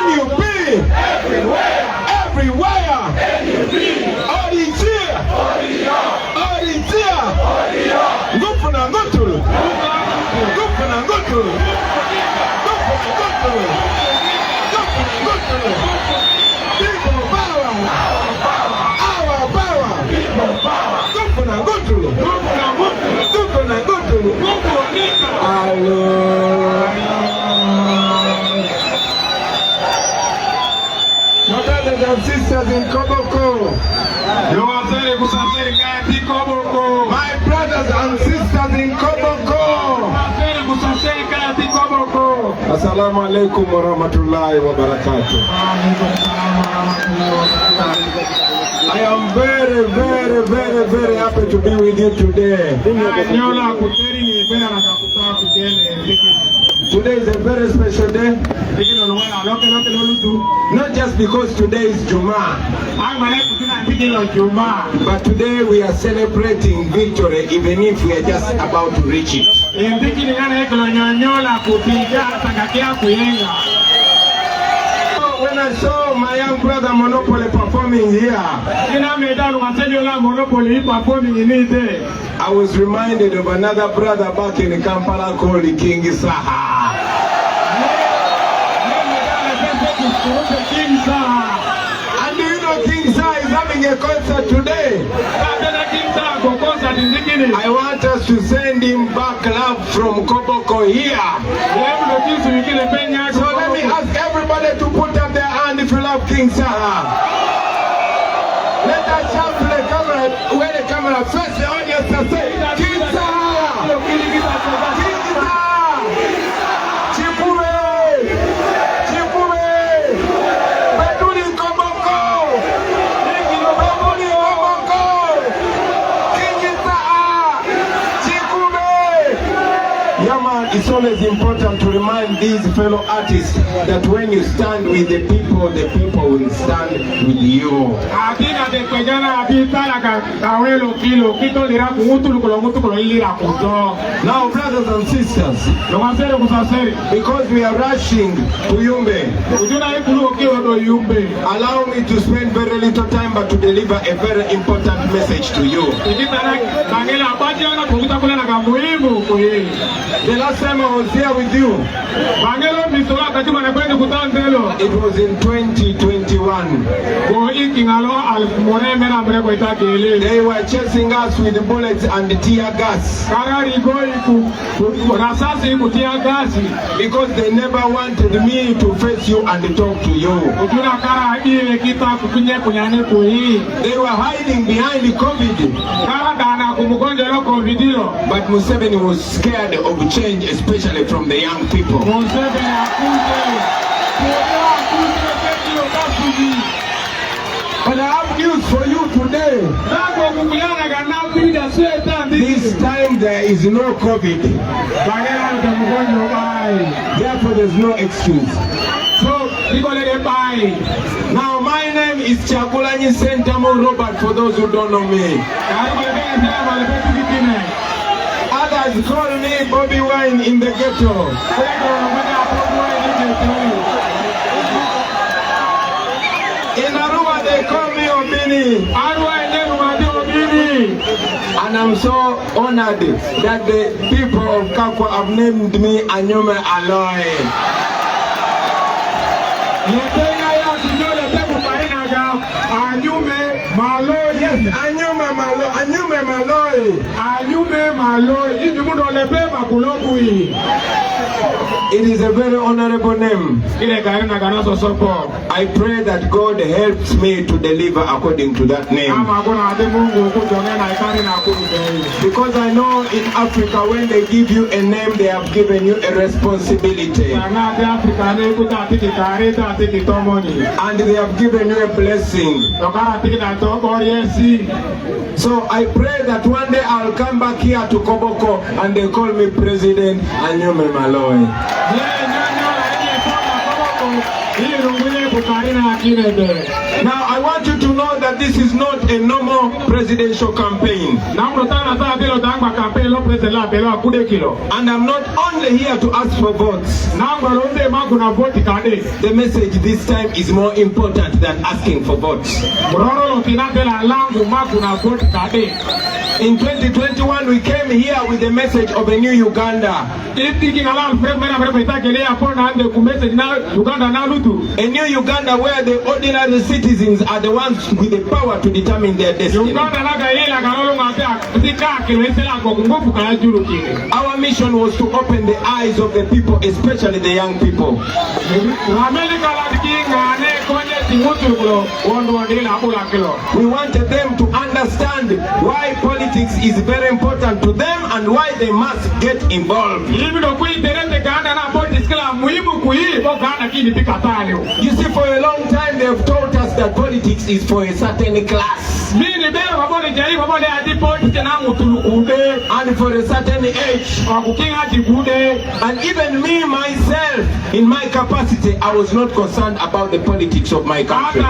NUP, everywhere. Gupna ngutulu. People power. Our power. Gupna ngutulu. My brothers and sisters in Koboko. My brothers and sisters in Koboko. Assalamu alaikum wa rahmatullahi wa barakatuh. I am very happy to be with you today. Today is a very special day. Not just because today is Juma, but today we are celebrating victory even if we are just about to reach it. When I saw my young brother Monopoly performing here, I was reminded of another brother back in Kampala called King Saha. And do you know King Saha is having a concert today? I want us to send him back love from Koboko here. So let me ask everybody to put up their hand if you love King Saha. Let us shout to the camera, where the camera face the audience and say, King Saha! King Saha! Chipure! Chipure! Beduni Koboko! Beduni Koboko! King Saha! Chipure! Yeah man, it's always important to remind these fellow artists that when you stand with the people will stand with you. Now, brothers and sisters, because we are rushing to Yumbe, allow me to spend very little time but to deliver a very important message to you. The last time I was here with you, it was in 2021. They were chasing us with bullets and tear gas because they never wanted me to face you and talk to you. They were hiding behind COVID. But Museveni was scared of change, especially from the young people. But I have news for you today. This time there is no COVID. Therefore there's no excuse. So now my name is Chagulanyi Sentamo Robert, for those who don't know me. Others call me Bobi Wine in the ghetto. In Arua they call me Obini. And I'm so honored that the people of Kakwa have named me Yumbe Aloy. Yes, Yumbe Aloy. It is a very honorable name. I pray that God helps me to deliver according to that name. Because I know in Africa when they give you a name, they have given you a responsibility. And they have given you a blessing. So I pray that one day I'll come back here to Koboko and they call me President Yumbe Aloy. Now I want you to know that this is not a normal presidential campaign. And I'm not only here to ask for votes. The message this time is more important than asking for votes. In 2021 we came here with the message of a new Uganda. A new Uganda where the ordinary citizens are the ones with the power to determine their destiny. Our mission was to open the eyes of the people, especially the young people. We wanted them to understand why politics is very important to them and why they must get involved. You see, for a long time they have taught us that politics is for a certain class and for a certain age. And even me myself, in my capacity, I was not concerned about the politics of my country.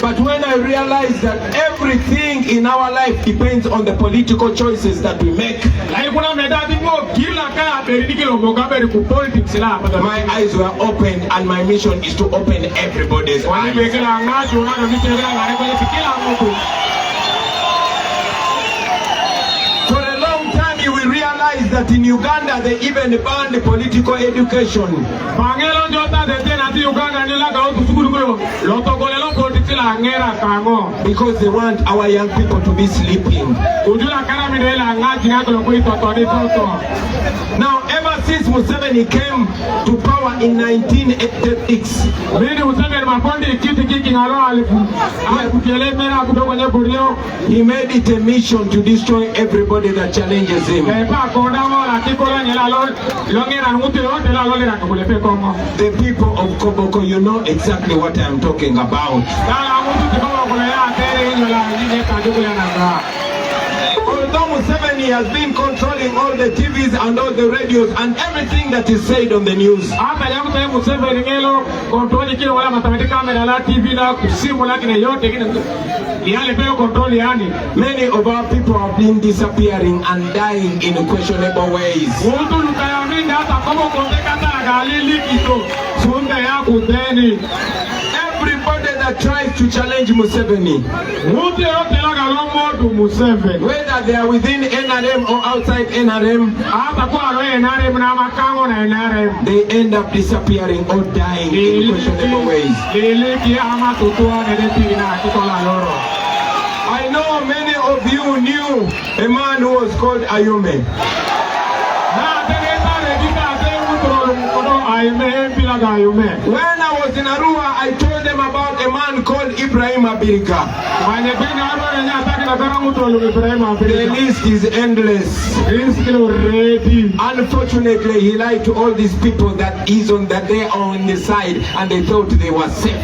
But when I realized that everything in our life depends on the political choices that we make, my eyes were opened, and my mission is to open everybody's eyes. For a long time you will realize that in Uganda they even banned political education. Because they want our young people to be sleeping. Now, ever since Museveni came to power in 1986, he made it a mission to destroy everybody that challenges him. The people of Koboko, you know exactly what I'm talking about. Although Museveni has been controlling all the TVs and all the radios and everything that is said on the news, many of our people have been disappearing and dying in questionable ways. Everybody that tries to challenge Museveni, whether they are within NRM or outside NRM, they end up disappearing or dying in questionable ways. I know many of you knew a man who was called Yumbe. When I was in Arua, I told them about a man called Ibrahim Abirika. The list is endless. Unfortunately, he lied to all these people that they are on the side and they thought they were safe.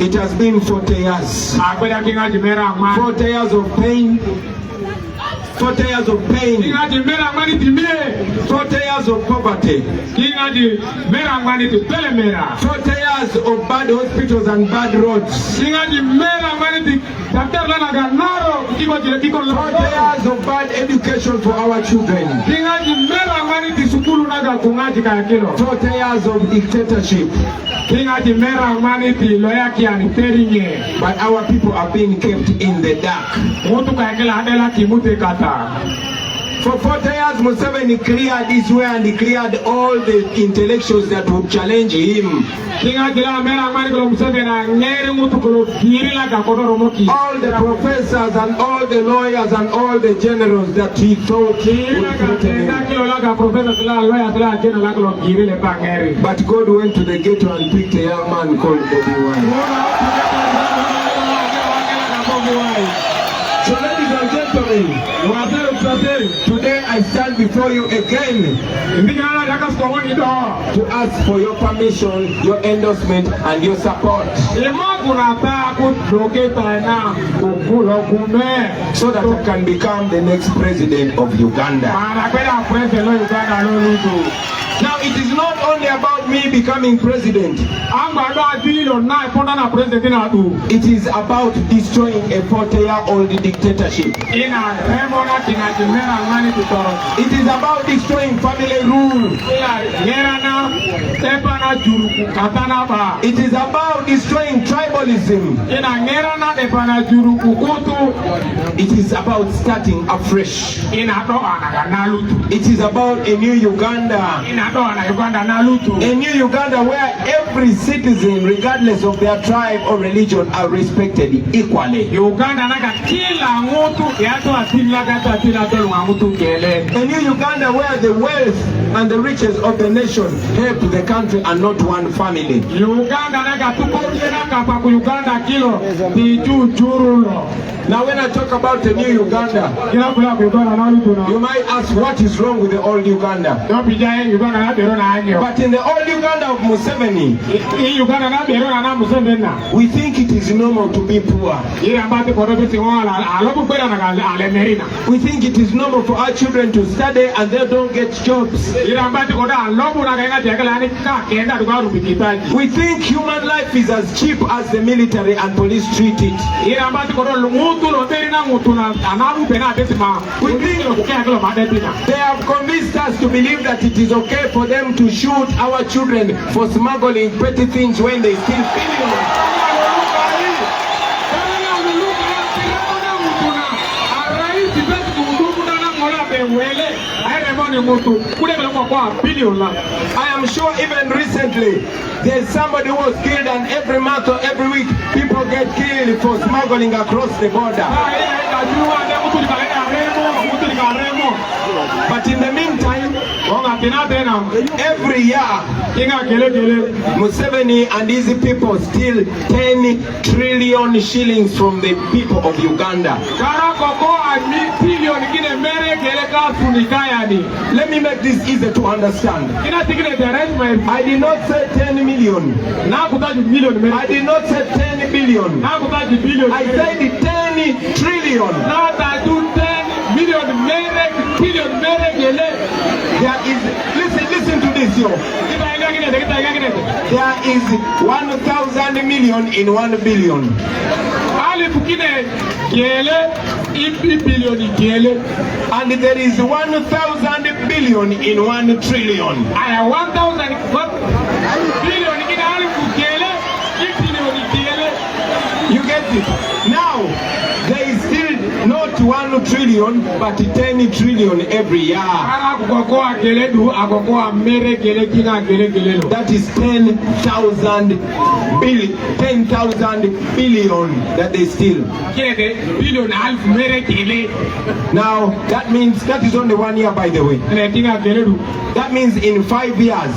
It has been 40 years. 40 years of pain. 40 years of pain, 40 years of poverty, 40 years of bad hospitals and bad roads, 40 years of bad education for our children, 40 years of dictatorship. But our people are being kept in the dark. For 40 years, Museveni cleared his way and he cleared all the intellectuals that would challenge him. All the professors and all the lawyers and all the generals that he thought would threaten him. But God went to the ghetto and picked a young man called Bobi. So ladies and gentlemen, Today I stand before you again to ask for your permission, your endorsement, and your support. So that I can become the next president of Uganda. Now it is not only about me becoming president. It is about destroying a 40-year-old dictatorship. It is about destroying family rule. It is about destroying tribalism. It is about starting afresh. It is about a new Uganda. A new Uganda where every citizen, regardless of their tribe or religion, are respected equally. A new Uganda where the wealth and the riches of the nation help the country and not one family. Now when I talk about the new Uganda, you might ask what is wrong with the old Uganda. But in the old Uganda of Museveni, we think it is normal to be poor. We think it is normal for our children to study and they don't get jobs. We think human life is as cheap as the military and police treat it. We think they have convinced us to believe that it is okay for them to shoot our children for smuggling petty things when they steal billions. I am sure even recently there's somebody who was killed, and every month or every week people get killed for smuggling across the border. But in the meantime, every year Museveni and his people steal 10 trillion shillings from the people of Uganda. Let me make this easy to understand. I did not say 10 million. I did not say 10 billion. I said 10 trillion. There is, listen to this, yo. There is 1,000 million in 1 billion. And there is 1,000 billion in 1 trillion. 1,000 billion. You get it? Now, there is still not 1 trillion, but 10 trillion every year. That is 10,000 billion, 10,000 billion that they steal. Now, that means, that is only 1 year, by the way. That means in 5 years,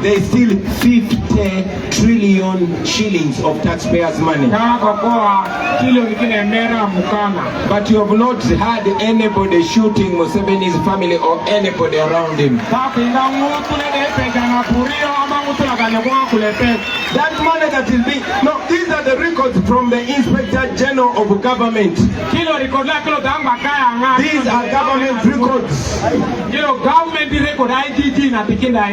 they steal 50 trillion shillings of taxpayers' money. But you have not had anybody shooting Museveni's family or anybody around him. That money that is being... No, these are the records from the Inspector General of Government. These are government records.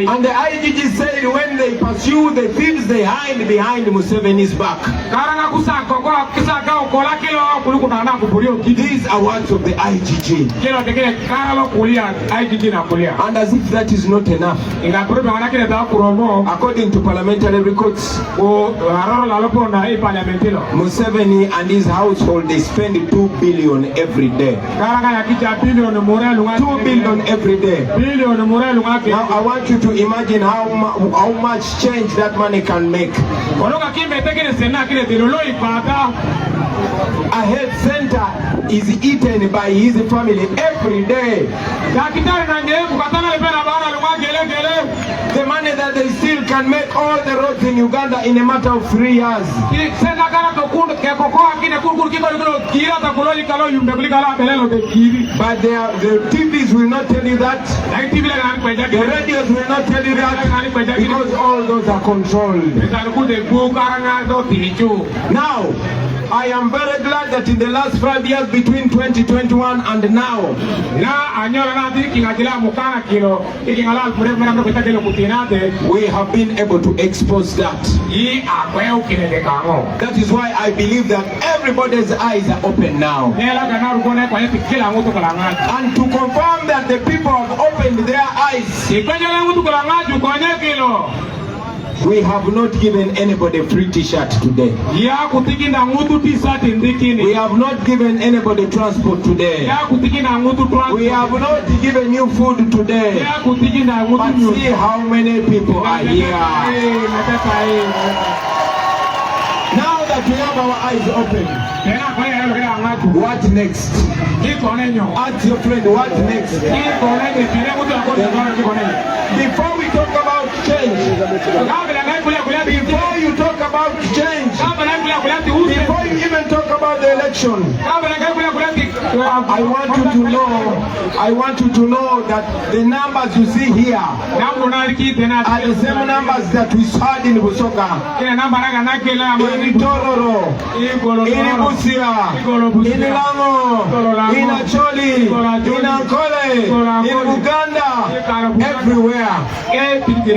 And the IGG said when they pursue the thieves, they hide behind Museveni's back. These are words of the IGG. And as if that is not enough, according to parliamentary records, Museveni and his household, they spend 2 billion every day. 2 billion every day. Now I want you to imagine how much change that money can make. a health center is eaten by his family every day. The money that they still can make all the roads in Uganda in a matter of 3 years. But the TVs will not tell you that. The radios will not tell you that, because all those are controlled. Now, I am very glad that in the last 5 years between 2021 and now, we have been able to expose that. That is why I believe that everybody's eyes are open now. And to confirm that the people have opened their eyes, we have not given anybody a free t-shirt today. We have not given anybody transport today. We have not given you food today. But see how many people are here. Now that we have our eyes open, what next? Ask your friend, what next? Before we talk about change, before you talk about change, before you even talk about the election, I want you to know that the numbers you see here are the same numbers that we saw in Busoga, in Tororo, in Busia, in Lango, in Acholi, in Ankole, in Uganda, everywhere.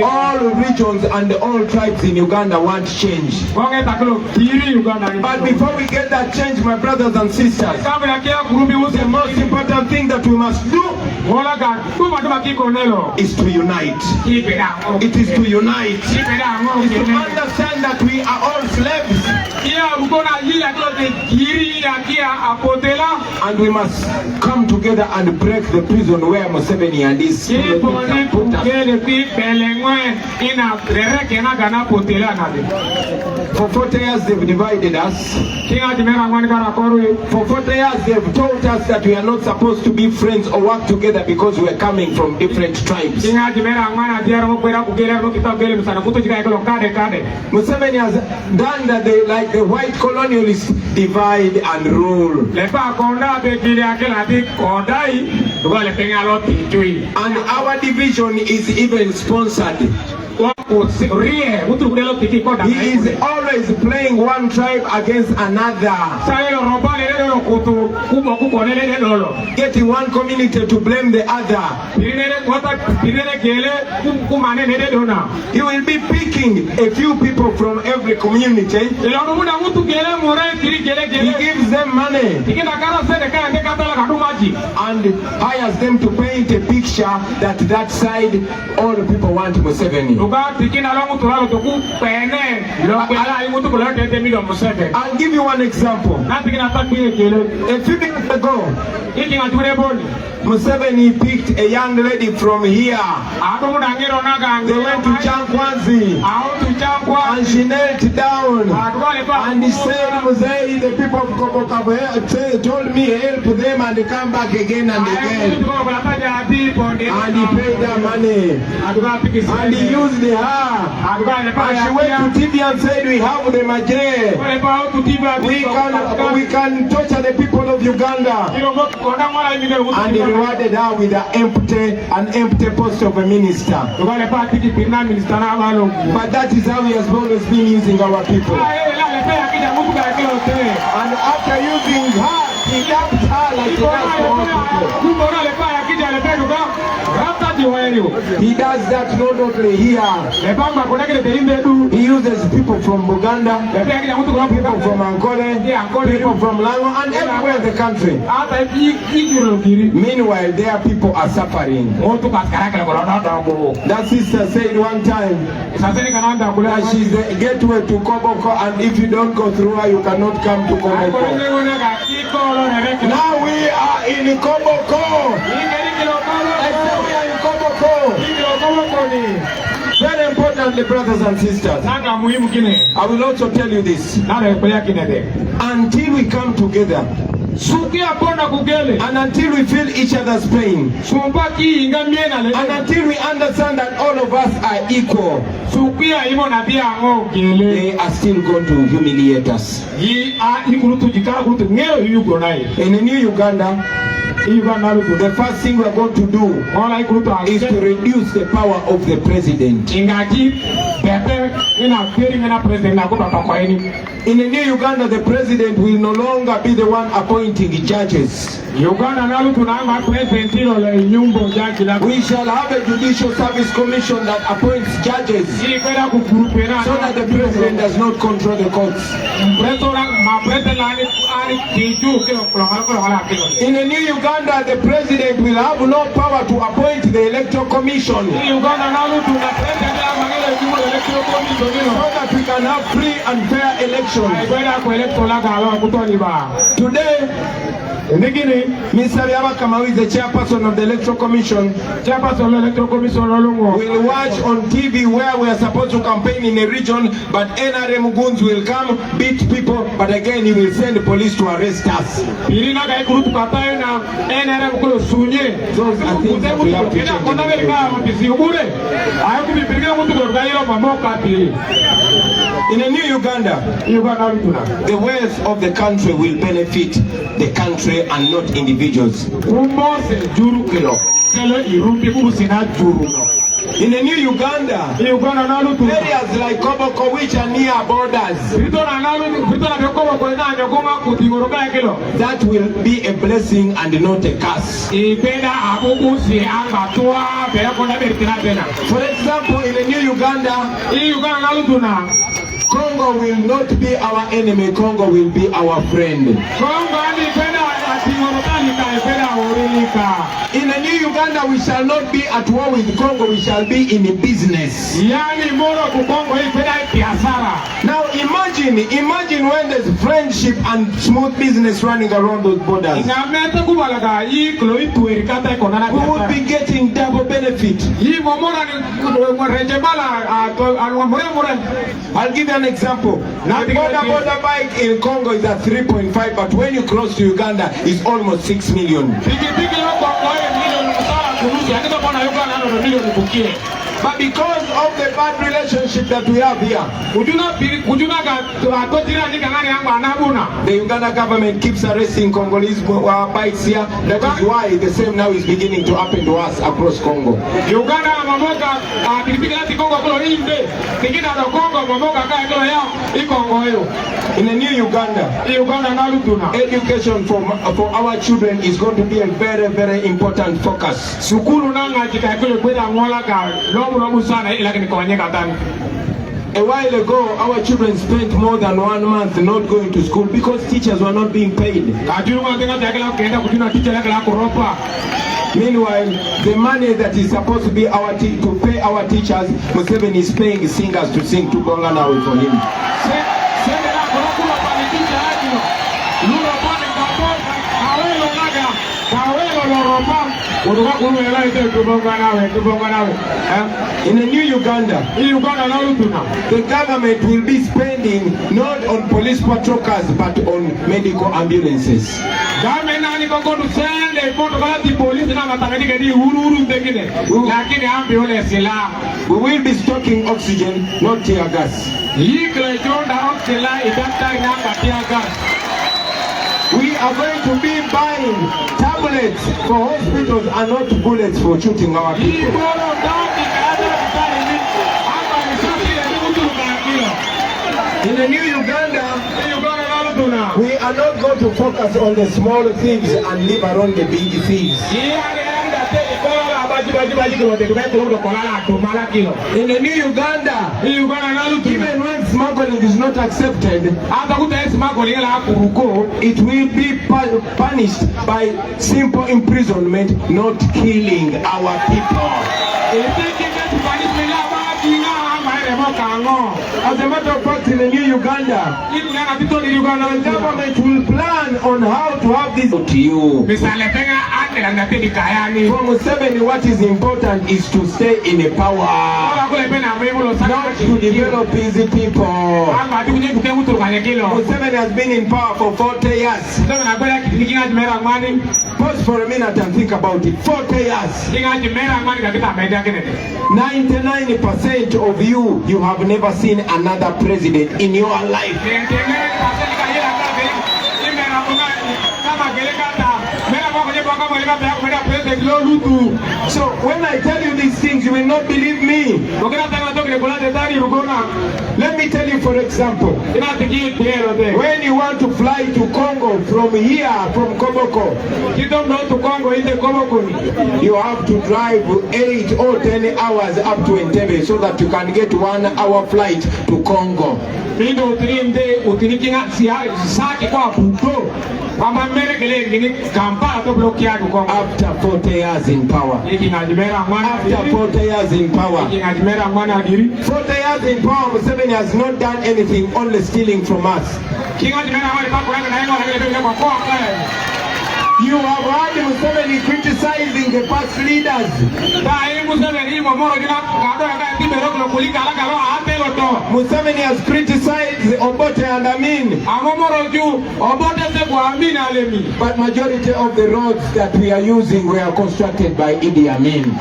All regions and all tribes in Uganda want change. But before we get that change, my brothers and sisters, the most important thing that we must do is to unite. It is to unite. It is to understand that we are all slaves. And we must come together and break the prison where Museveni and his people put us. For 40 years they've divided us. For 40 years they've told us that we are not supposed to be friends or work together because we are coming from different tribes. Museveni has done that they, like the white colonialists, divide and rule. And our division is even sponsored. He is always playing one tribe against another, getting one community to blame the other. He will be picking a few people from every community. He gives them money and hires them to paint a picture that that side all the people want Museveni. I'll give you one example. A few minutes ago, Museveni picked a young lady from here. They went to Chankwanzi and she knelt down and he said, Museveni, the people of Koboko told me help them and come back again and again. And he paid her money and he used her. And she went to TV and said, we have the Majre. We can torture the people of Uganda. And he rewarded her with an empty post of a minister. But that is how he has always been using our people. And after using her, he dumped her like he does to all people. He does that not only here. He uses people from Buganda, people from Ankole, people from Lango, and everywhere in the country. Meanwhile, their people are suffering. That sister said one time that she's the gateway to Koboko, and if you don't go through her, you cannot come to Koboko. Now we are in Koboko. Very important Importantly, brothers and sisters, I will also tell you this. Until we come together, and until we feel each other's pain, and until we understand that all of us are equal, they are still going to humiliate us. In the new Uganda, the first thing we are going to do is to reduce the power of the president. In the new Uganda, the president will no longer be the one appointing judges. We shall have a judicial service commission that appoints judges, so that the president does not control the courts. In the new Uganda, the president will have no power to appoint the electoral commission, so that we can have free and fair elections. Today, Mr. Yabakama, who is the chairperson of the Electoral Commission, will watch on TV where we are supposed to campaign in a region, but NRM goons will come, beat people, but again he will send the police to arrest us. Those are things that we have to change. In a new Uganda, the wealth of the country will benefit the country and not individuals. In the new Uganda, areas like Koboko, which are near borders, that will be a blessing and not a curse. For example, in the new Uganda, Congo will not be our enemy, Congo will be our friend. In the new Uganda, we shall not be at war with Congo, we shall be in business. Now imagine when there's friendship and smooth business running around those borders. We would be getting double benefit. I'll give you an example. Now the border bike in Congo is at 3.5, but when you cross to Uganda, it's almost 6 million. But because of the bad relationship that we have here, the Uganda government keeps arresting Congolese bikes here. That is why the same now is beginning to happen to us across Congo. In the new Uganda, education for our children is going to be a very, very important focus. A while ago, our children spent more than 1 month not going to school because teachers were not being paid. Meanwhile, the money that is supposed to be to pay our teachers, Museveni is paying singers to sing to Bonganawe for him. In the new Uganda, the government will be spending not on police patrol cars but on medical ambulances. We will be stocking oxygen, not tear gas. We are going to be buying tablets for hospitals and not bullets for shooting our people. In the new Uganda, we are not going to focus on the small things and leave around the big things. In the new Uganda, even when smuggling is not accepted, it will be punished by simple imprisonment, not killing our people. As a matter of fact, in the new Uganda, the government will plan on how to have this to you. For Museveni, what is important is to stay in the power, not to develop easy people. Museveni has been in power for 40 years. Pause for a minute and think about it. 40 years. 99% of you have never seen another president in your life. So when I tell you these things, you will not believe me. Let me tell you, for example, when you want to fly to Congo from here, from Koboko, you have to drive 8 or 10 hours up to Yumbe so that you can get 1 hour flight to Congo. After 40 years in power. After 40 years in power. 40 years in power, Museveni has not done anything, only stealing from us. You have heard Museveni criticizing the past leaders. Museveni has criticized Obote and Amin. But majority of the roads that we are using were constructed by Idi Amin.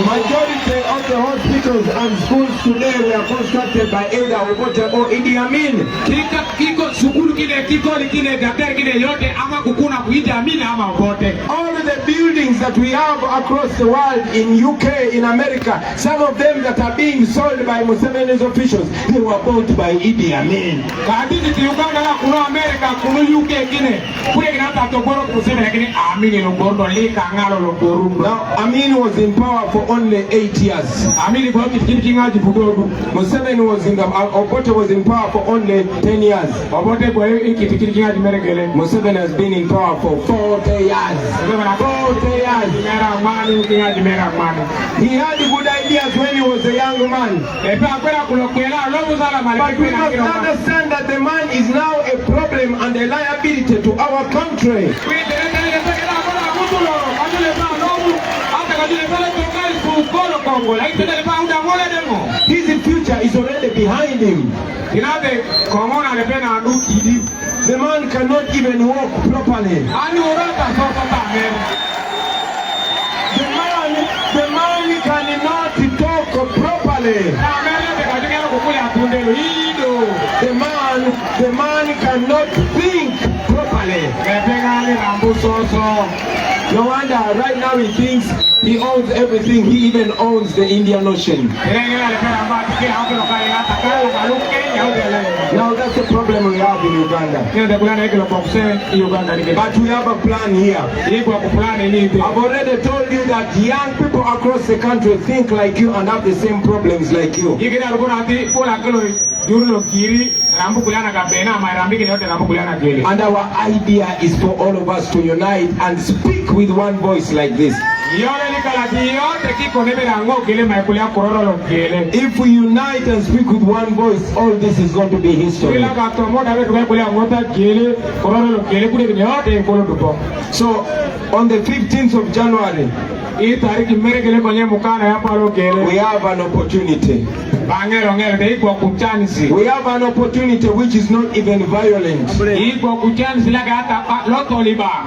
Majority of the hospitals and schools today were constructed by either Obote or Idi Amin. All of the buildings that we have across the world, in UK, in America, some of them that are being sold by Museveni's officials, they were bought by Idi Amin. Now, Amin was in power for only 8 years. Museveni was in the Obote was in power for only 10 years. Museveni has been in power for 40 years. 40 years. He had good ideas when he was a young man. But we must understand that the man is now a problem and a liability to our country. His future is already behind him. The man cannot even walk properly. The man cannot talk properly. The man cannot think properly. No wonder right now he thinks he owns everything. He even owns the Indian Ocean. Now that's the problem we have in Uganda. But we have a plan here. I've already told you that young people across the country think like you and have the same problems like you. And our idea is for all of us to unite and speak with one voice like this. If we unite and speak with one voice, all this is going to be history. So, on the 15th of January, we have an opportunity. We have an opportunity which is not even violent,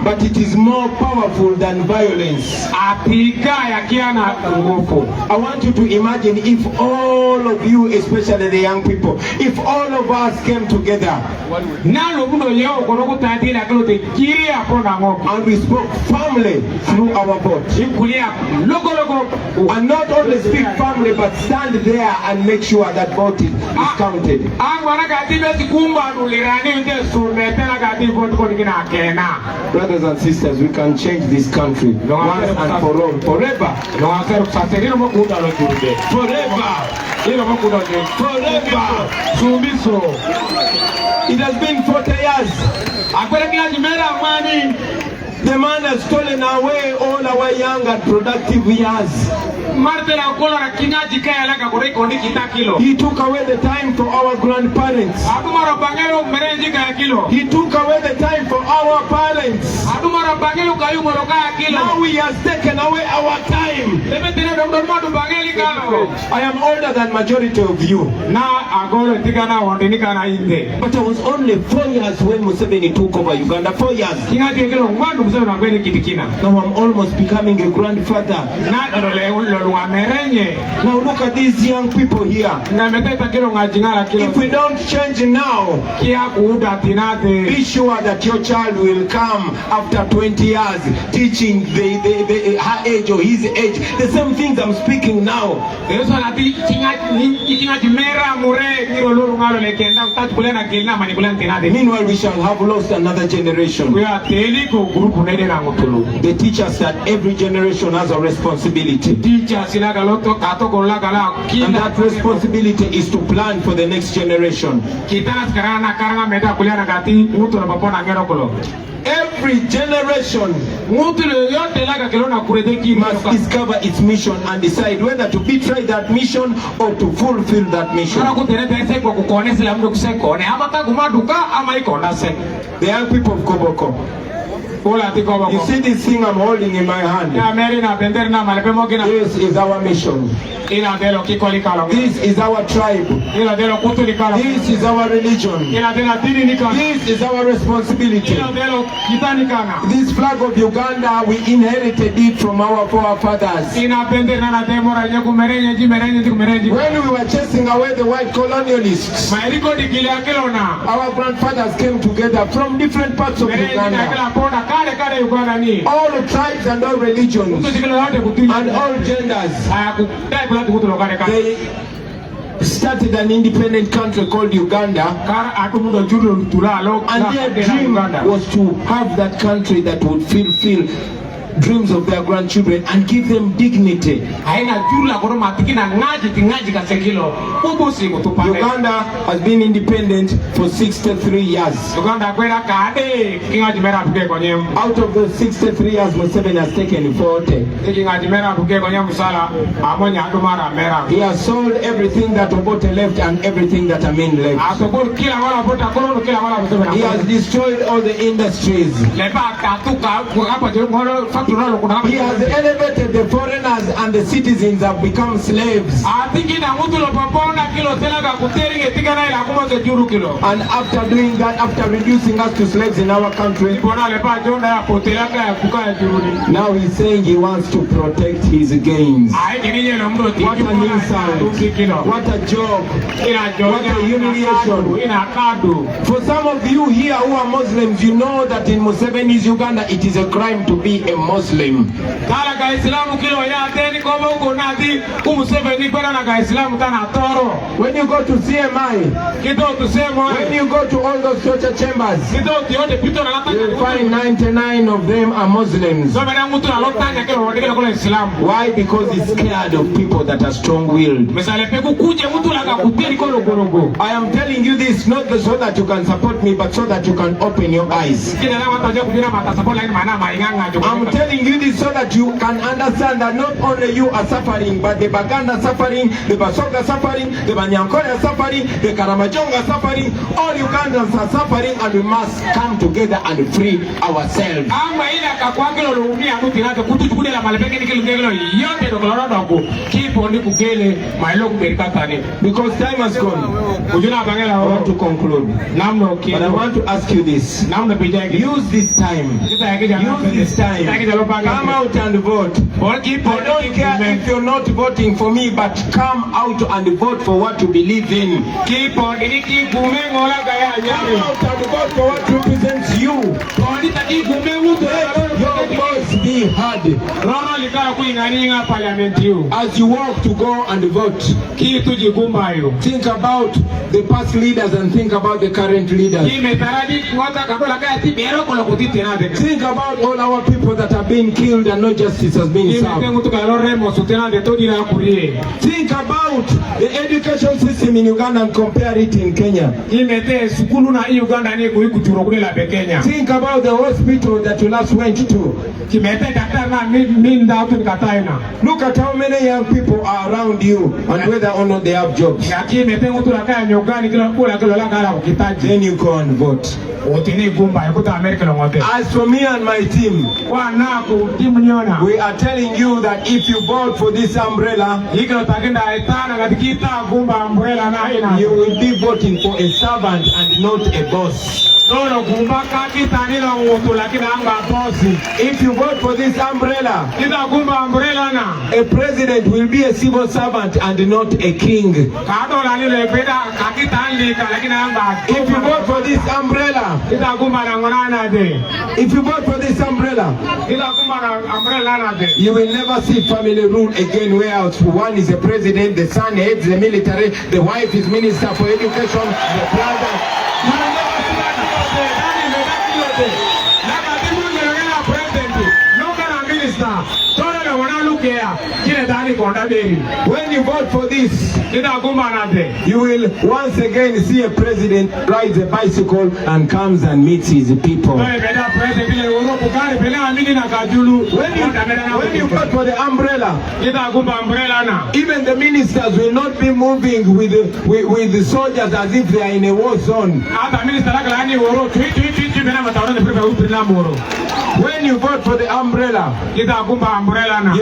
but it is more powerful than violence. I want you to imagine if all of you, especially the young people, if all of us came together and we spoke firmly through our vote, and not only speak firmly but stand there and make sure that vote is counted. Brothers and sisters, we can change this country once and for all, forever. It has been 40 years. The man has stolen away all our young and productive years. He took away the time for our grandparents. He took away the time for our parents. Now he has taken away our time. I am older than majority of you. But I was only 4 years when Museveni took over Uganda. 4 years. Now I'm almost becoming a grandfather. Now look at these young people here. If we don't change now, be sure that your child will come after 20 years teaching her age or his age the same things I'm speaking now. Meanwhile, we shall have lost another generation. They teach us that every generation has a responsibility. And that responsibility is to plan for the next generation. Every generation must discover its mission and decide whether to betray that mission or to fulfill that mission. The young people of Koboko, you see this thing I'm holding in my hand? This is our mission. This is our tribe. This is our religion. This is our responsibility. This flag of Uganda, we inherited it from our forefathers. When we were chasing away the white colonialists, our grandfathers came together from different parts of Uganda. All tribes and all religions and all genders. They started an independent country called Uganda, and their dream was to have that country that would fulfill dreams of their grandchildren and give them dignity. Uganda has been independent for 63 years. Out of those 63 years, Museveni has taken 40. He has sold everything that Obote left and everything that Amin left. He has destroyed all the industries. He has elevated the foreigners and the citizens have become slaves. And after doing that, after reducing us to slaves in our country, now he's saying he wants to protect his gains. What an insult. What a joke. What a humiliation. For some of you here who are Muslims, you know that in Museveni's Uganda it is a crime to be a Muslim. When you go to CMI, when you go to all those torture chambers, you will find 99 of them are Muslims. Why? Because he's scared of people that are strong-willed. I am telling you this not so that you can support me, but so that you can open your eyes. I'm telling you this so that you can understand that not only you are suffering, but the Baganda suffering, the Basoga suffering, the Banyankore suffering, the Karamajonga suffering, all Ugandans are suffering, and we must come together and free ourselves. Because time has gone. I want to conclude. But I want to ask you this. Use this time. Use this time. Come out and vote. I don't care if you're not voting for me, but come out and vote for what you believe in. Come out and vote for what represents you. Your voice be heard. As you walk to go and vote, think about the past leaders and think about the current leaders. Think about all our people that have been killed and no justice has been served. Think about the education system in Uganda and compare it in Kenya. Think about the hospital that you last went to. yellow. Look at how many young people are around you and whether or not they have jobs. Then you go and vote. As for me and my team, we are telling you that if you vote for this umbrella, you will be voting for a servant and not a boss. If you vote for this umbrella, a president will be a civil servant and not a king. If you vote for this umbrella, you will never see family rule again, where one is a president, the son heads the military, the wife is minister for education, the brother. You will never see that. When you vote for this, you will once again see a president rides a bicycle and comes and meets his people. When you vote for the umbrella, even the ministers will not be moving with the soldiers as if they are in a war zone. When you vote for the umbrella, you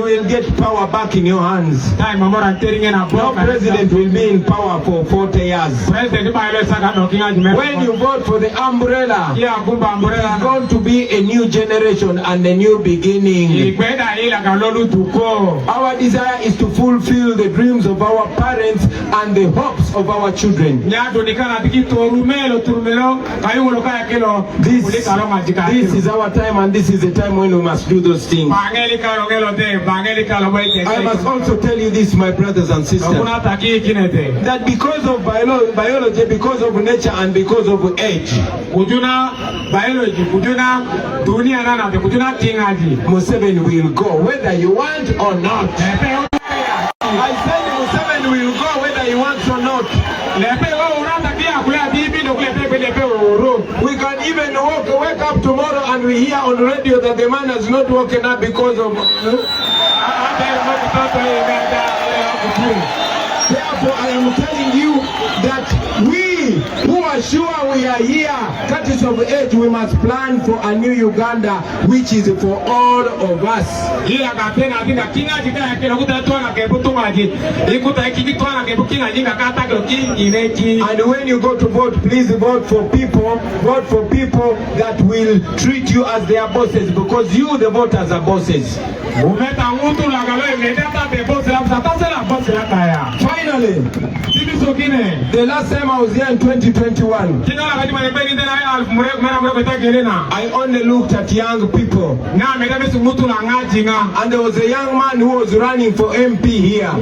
will get power back in your hands. No president will be in power for 40 years. When you vote for the umbrella, it's going to be a new generation and a new beginning. Our desire is to fulfill the dreams of our parents and the hopes of our children. This is our time, and this is the time when we must do those things. I must also tell you this, my brothers and sisters, that because of biology, because of nature, and because of age, Museveni will go whether you want or not. I said Museveni will go whether you want or not. We can even wake up tomorrow and we hear on the radio that the man has not woken up because of... Therefore, I am telling you that we who are sure we are here, that is of age, we must plan for a new Uganda, which is for all of us. And when you go to vote, please vote for people that will treat you as their bosses, because you, the voters, are bosses. Finally, the last time I was here in 2021, I only looked at young people, and there was a young man who was running for MP here. He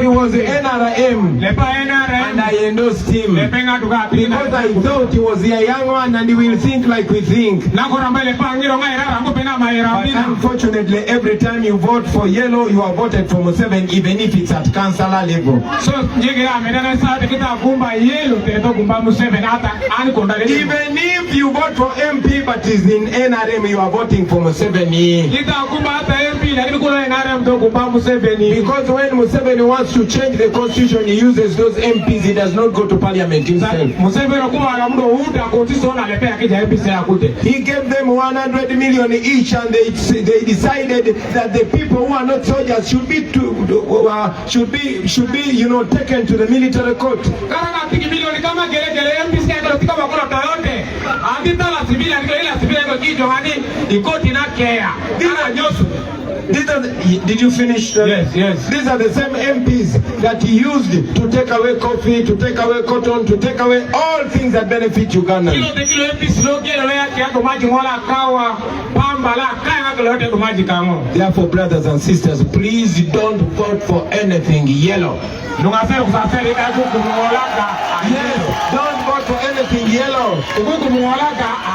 was the NRM, and I endorsed him because I thought he was a young man and he will think like we think. But unfortunately, every time you vote for yellow, you are voted for Museveni, even if it's at councillor level. Even if you vote for MP but is in NRM, you are voting for Museveni. Because when Museveni wants to change the constitution, he uses those MPs. He does not go to parliament himself. He gave them 100 million each, and they decided that the people who are not soldiers should be taken to the military court. Did you finish? Yes. These are the same MPs that he used to take away coffee, to take away cotton, to take away all things that benefit Ugandans. Therefore, brothers and sisters, please don't vote for anything yellow. Yes, don't vote for anything yellow.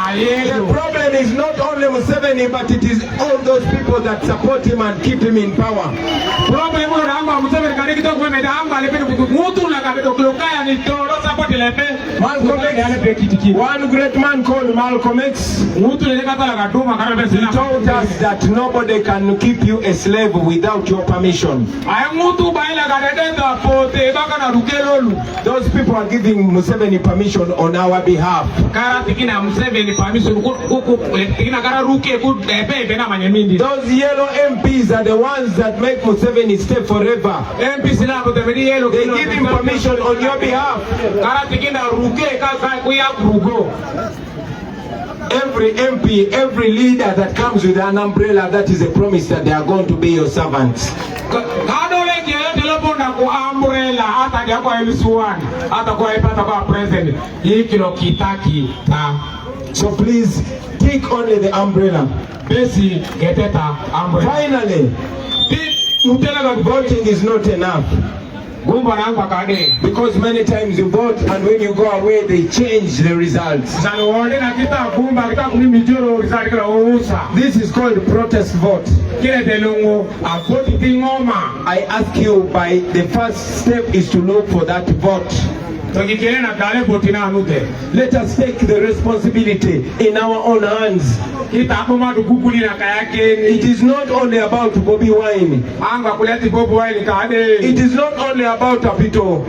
The problem is not only Museveni, but it is all those people that support him and keep him in power. One great man called Malcolm X, he told us that nobody can keep you a slave without your permission. Those people are giving Museveni permission on our behalf. Those yellow MPs are the ones that make Museveni stay forever. They give him permission on your behalf. Every MP, every leader that comes with an umbrella, that is a promise that they are going to be your servants. So please take only the umbrella. Finally, voting is not enough. Because many times you vote and when you go away they change the results. This is called protest vote. I ask you, by the first step is to look for that vote. Let us take the responsibility in our own hands. It is not only about Bobi wine. It is not only about Apito.